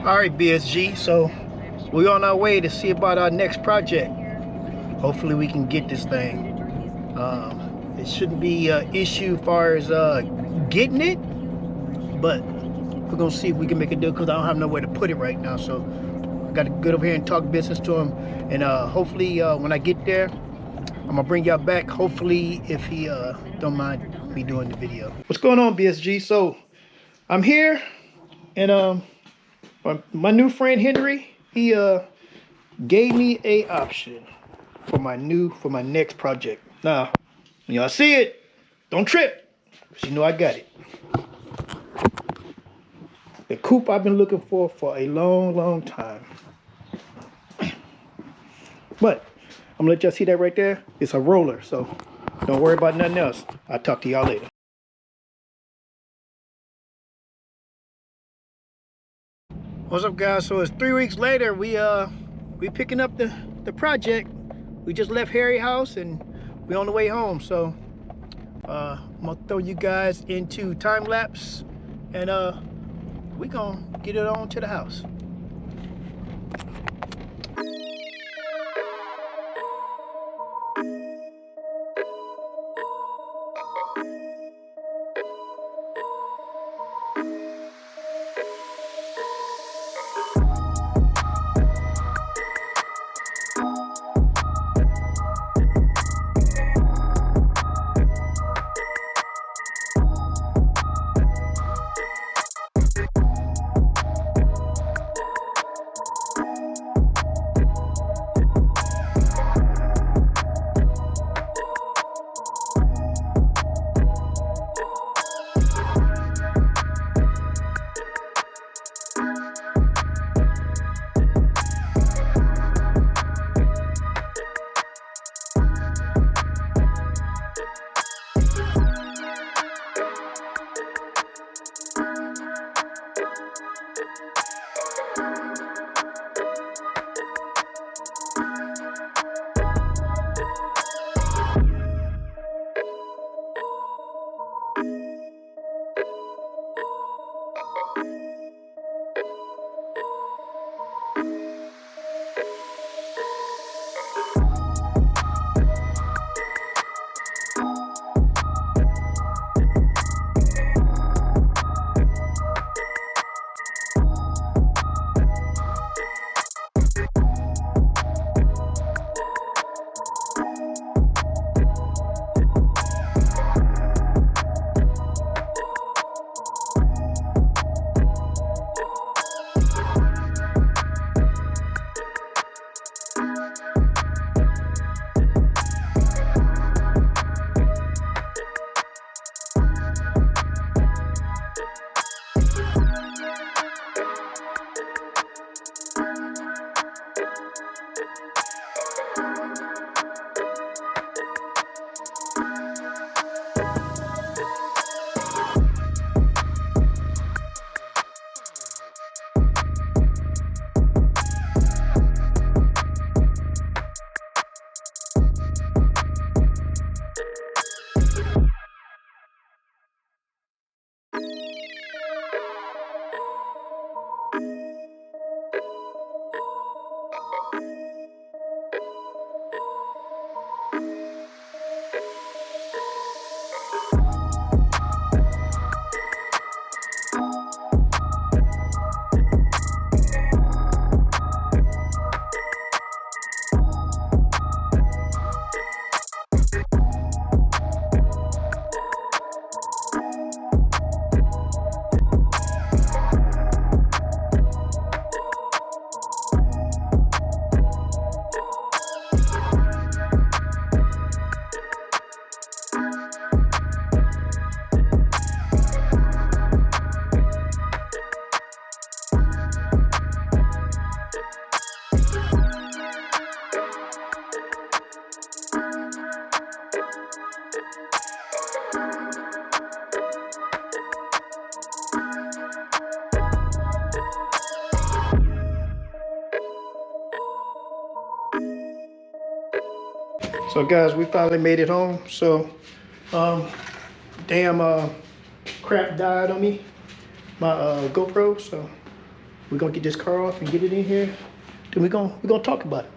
All right, BSG. So we're on our way to see about our next project. Hopefully, we can get this thing. It shouldn't be an issue as far as getting it, but we're gonna see if we can make a deal because I don't have nowhere to put it right now. So I got to get over here and talk business to him, and hopefully, when I get there, I'm gonna bring y'all back. Hopefully, if he don't mind me doing the video. What's going on, BSG? So I'm here, and my new friend Henry, he gave me a option for my next project. Now, when y'all see it, don't trip, cause you know I got it. The coupe I've been looking for a long time. But I'm gonna let y'all see that right there. It's a roller, so don't worry about nothing else. I'll talk to y'all later. What's up, guys? So it's 3 weeks later. We picking up the project. We just left Harry house and we on the way home. So I'm gonna throw you guys into time lapse, and we gonna get it on to the house. So guys, we finally made it home. So damn crap died on me, my GoPro. So We're gonna get this car off and get it in here. Then we're gonna talk about it.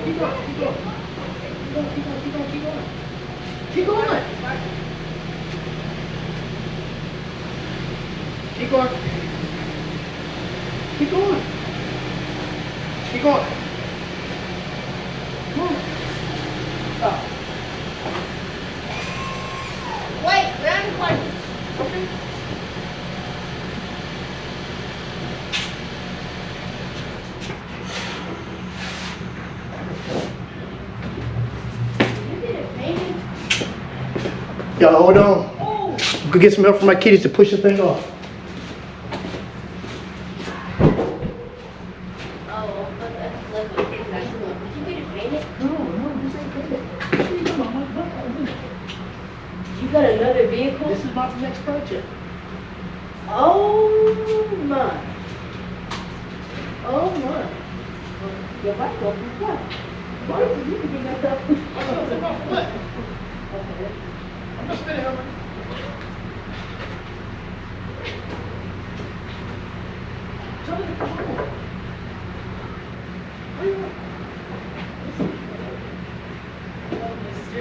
Keep going. Keep going. Keep going. Keep going. Come on. Stop. Wait, round one. Okay. Y'all hold on. Oh. Go get some help from my kitties to push the thing off. You got another vehicle? This is my next project. Oh my. Oh my. Your bike goes from what? Why did you get that up? Okay. I'm just spinning over. Tell me to come on. Where you at?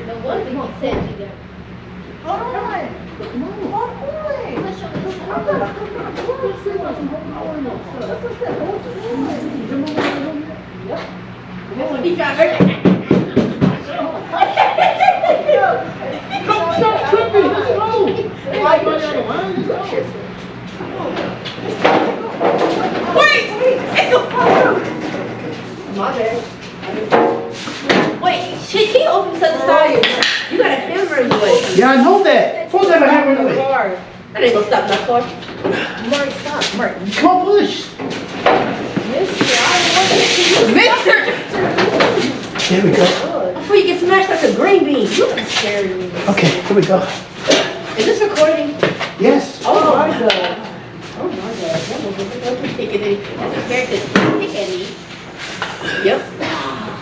No wonder he said you there. Hold on. Come on. Hold on. Let's show this one. Yep. That's what he tried to Stop tripping. Let's go. Wait. It's a my bad. Wait, she opens up the side. You got a hammer in the way. Yeah, I know that. Supposed to have a hammer in the way. That ain't gonna stop my car. Mark, stop. Mark. Come on, push. Mister! Here we go. Before you get smashed like a green bean. You can scare me. Okay, here we go. Is this recording? Yes. Oh my god. Oh my god. That was a pickety. That's a character. Pickety. Yep.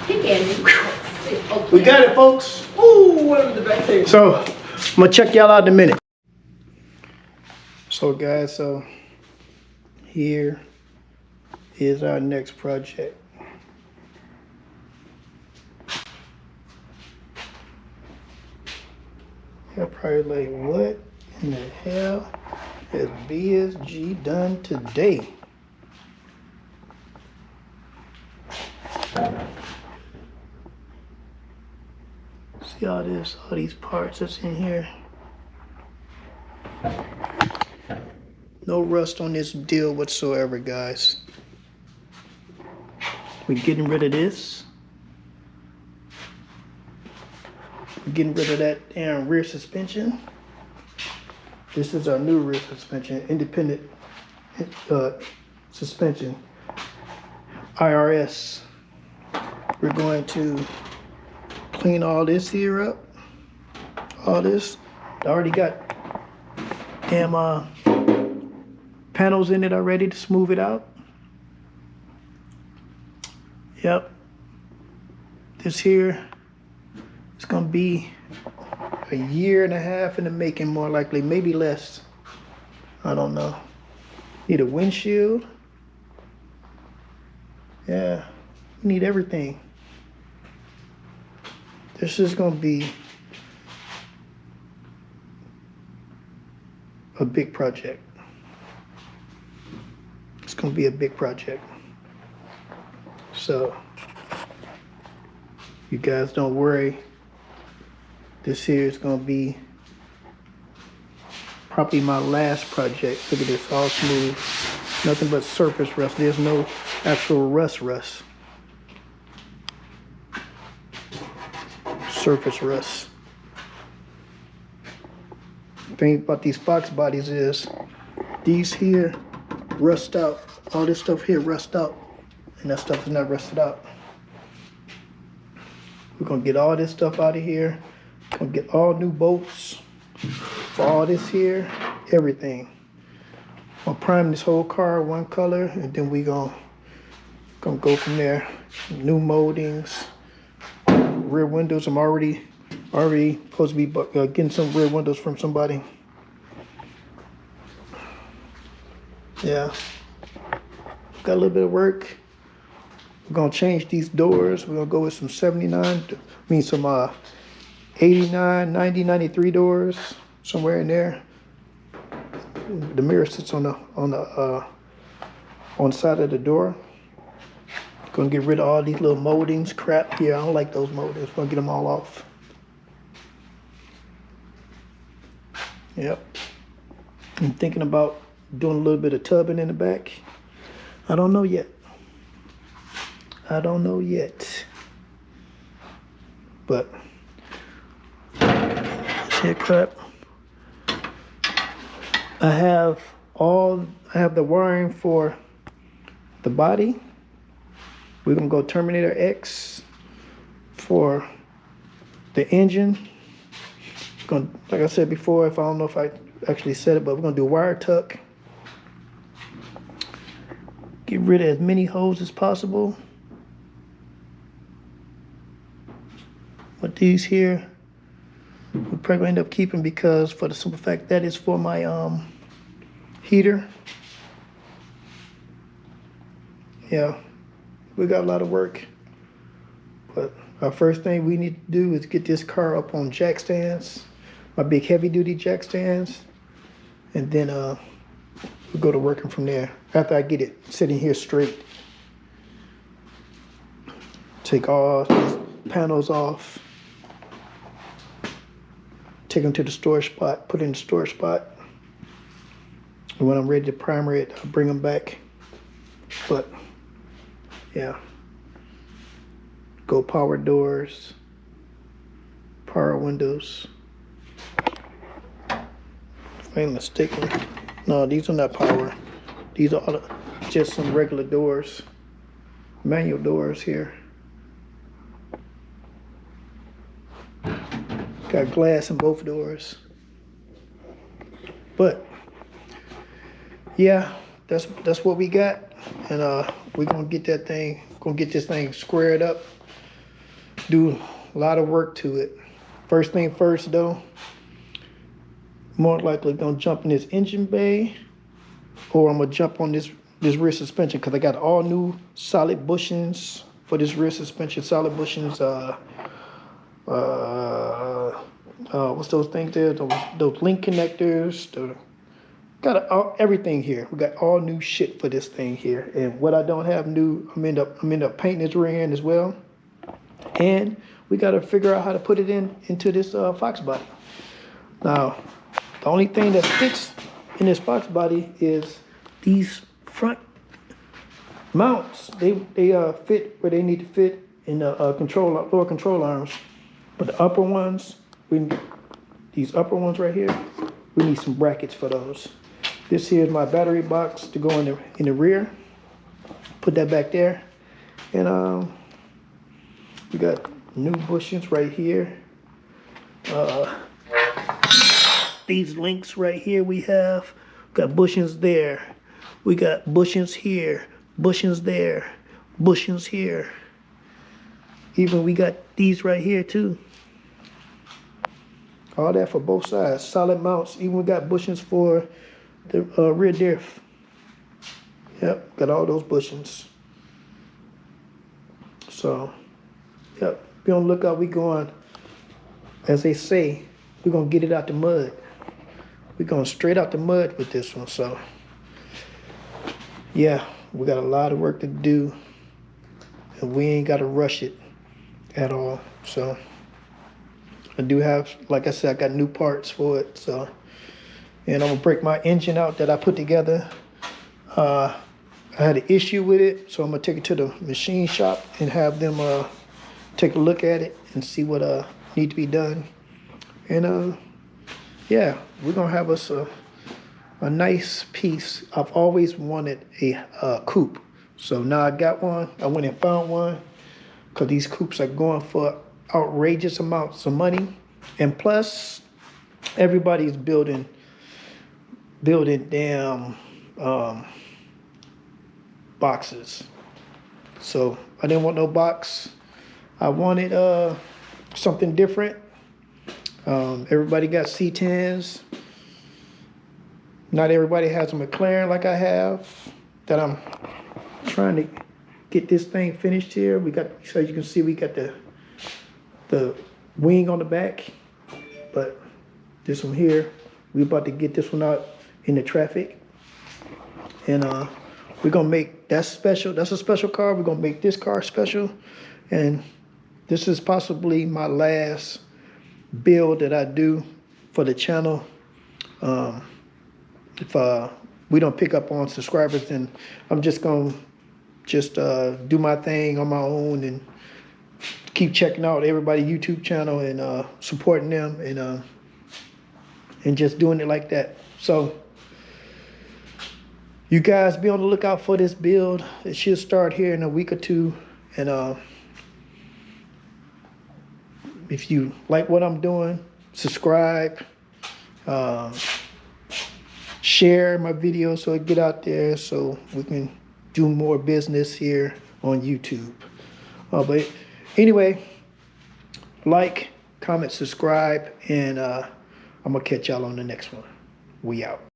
Pickety. Okay. We got it, folks. Ooh, what was the back there? So, I'm gonna check y'all out in a minute. So, guys, here is our next project. You're probably like, what in the hell has BSG done today? See all these parts that's in here. No rust on this deal whatsoever, guys. We're getting rid of this. We're getting rid of that damn rear suspension. This is our new rear suspension, independent suspension, IRS. We're going to clean all this here up. All this. I already got damn panels in it already to smooth it out. Yep. This here is gonna be a year and a half in the making, more likely, maybe less. I don't know. Need a windshield. Yeah, we need everything. This is gonna be a big project. It's gonna be a big project. So you guys don't worry. This here is gonna be probably my last project. Look at this, all smooth. Nothing but surface rust. There's no actual rust. Surface rust. The thing about these Fox bodies is these here rust out. All this stuff here rust out. And that stuff is not rusted out. We're gonna get all this stuff out of here. Gonna get all new bolts for all this here, everything. I'll prime this whole car one color, and then we gonna go from there. New moldings, rear windows. I'm already supposed to be getting some rear windows from somebody. Yeah, got a little bit of work. We're gonna change these doors. We're gonna go with some 89, 90, 93 doors, somewhere in there. The mirror sits on the side of the door. Gonna get rid of all these little moldings, crap here. I don't like those moldings. Gonna get them all off. Yep. I'm thinking about doing a little bit of tubbing in the back. I don't know yet. But shit, crap. I have the wiring for the body. We're gonna go Terminator X for the engine. Like I said before, I don't know if I actually said it, but we're gonna do wire tuck. Get rid of as many holes as possible. But these here, we're probably gonna end up keeping because for the simple fact that is for my heater. Yeah, we got a lot of work. But our first thing we need to do is get this car up on jack stands, my big heavy duty jack stands, and then we'll go to working from there. After I get it sitting here straight. Take all these panels off. Take them to the storage spot, put it in the storage spot. And when I'm ready to primer it, I'll bring them back. But yeah, go power doors, power windows. If I ain't mistaken, no, these are not power. These are just some regular doors, manual doors here. Got glass in both doors. But yeah, that's what we got. And we're gonna get this thing squared up. Do a lot of work to it. First thing first though, more likely gonna jump in this engine bay, or I'm gonna jump on this rear suspension because I got all new solid bushings for this rear suspension. Solid bushings. What's those things there? Those link connectors. Got everything here. We got all new shit for this thing here. And what I don't have new, I'm end up painting this rear end as well. And we got to figure out how to put it into this Fox body. Now, the only thing that fits in this Fox body is these front mounts. They fit where they need to fit in the lower control arms. But the upper ones, these upper ones right here, we need some brackets for those. This here is my battery box to go in the rear. Put that back there. And we got new bushings right here. These links right here we have. Got bushings there. We got bushings here, bushings there, bushings here. Even we got these right here too. All that for both sides, solid mounts. Even we got bushings for the rear diff. Yep, got all those bushings. So, yep, be on the lookout. We going as they say, we're gonna get it out the mud. We're going straight out the mud with this one. So yeah, we got a lot of work to do, and we ain't got to rush it at all. So I do have, like I said, I got new parts for it. So, and I'm gonna break my engine out that I put together. I had an issue with it, so I'm gonna take it to the machine shop and have them take a look at it and see what need to be done. And yeah, we're gonna have us a nice piece. I've always wanted a coupe, so now I got one. I went and found one because these coupes are going for outrageous amounts of money, and plus everybody's building damn boxes. So I didn't want no box. I wanted something different. Everybody got C10s. Not everybody has a McLaren like I have. That I'm trying to get this thing finished here. We got, so you can see, we got the wing on the back, but this one here, we about to get this one out in the traffic, and we're gonna make that special. That's a special car. We're gonna make this car special, and this is possibly my last build that I do for the channel. If we don't pick up on subscribers, then I'm just gonna do my thing on my own and keep checking out everybody's YouTube channel and supporting them and just doing it like that. So you guys be on the lookout for this build. It should start here in a week or two. And if you like what I'm doing, subscribe, share my videos so it get out there so we can do more business here on YouTube. But anyway, like, comment, subscribe, and I'm gonna catch y'all on the next one. We out.